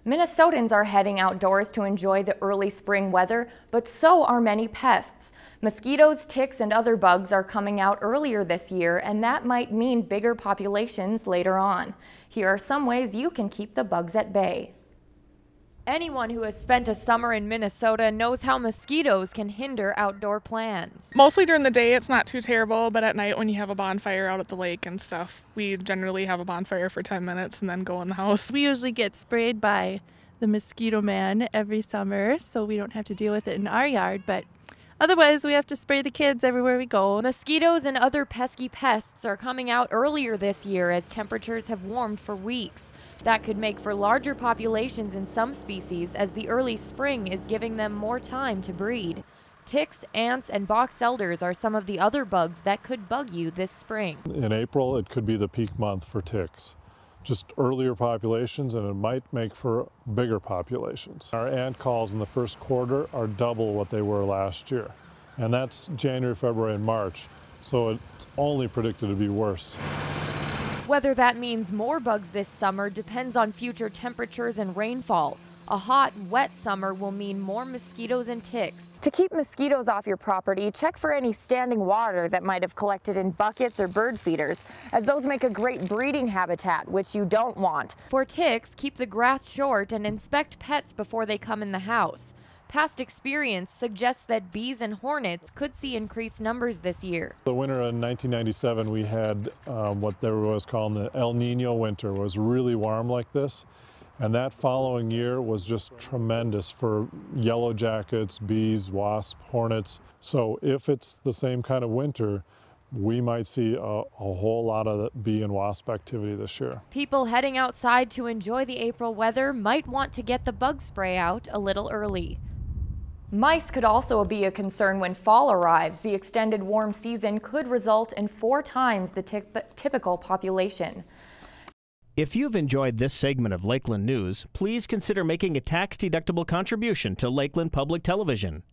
Minnesotans are heading outdoors to enjoy the early spring weather, but so are many pests. Mosquitoes, ticks, and other bugs are coming out earlier this year, and that might mean bigger populations later on. Here are some ways you can keep the bugs at bay. Anyone who has spent a summer in Minnesota knows how mosquitoes can hinder outdoor plans. Mostly during the day it's not too terrible, but at night when you have a bonfire out at the lake and stuff, we generally have a bonfire for 10 minutes and then go in the house. We usually get sprayed by the mosquito man every summer, so we don't have to deal with it in our yard, but otherwise we have to spray the kids everywhere we go. Mosquitoes and other pesky pests are coming out earlier this year as temperatures have warmed for weeks. That could make for larger populations in some species as the early spring is giving them more time to breed. Ticks, ants, and box elders are some of the other bugs that could bug you this spring. In April, it could be the peak month for ticks. Just earlier populations, and it might make for bigger populations. Our ant calls in the first quarter are double what they were last year. And that's January, February, and March. So it's only predicted to be worse. Whether that means more bugs this summer depends on future temperatures and rainfall. A hot, wet summer will mean more mosquitoes and ticks. To keep mosquitoes off your property, check for any standing water that might have collected in buckets or bird feeders, as those make a great breeding habitat, which you don't want. For ticks, keep the grass short and inspect pets before they come in the house. Past experience suggests that bees and hornets could see increased numbers this year. The winter in 1997, we had what there was called the El Nino winter. It was really warm like this. And that following year was just tremendous for yellow jackets, bees, wasps, hornets. So if it's the same kind of winter, we might see a whole lot of bee and wasp activity this year. People heading outside to enjoy the April weather might want to get the bug spray out a little early. Mice could also be a concern when fall arrives. The extended warm season could result in 4 times the typical population. If you've enjoyed this segment of Lakeland News, please consider making a tax-deductible contribution to Lakeland Public Television.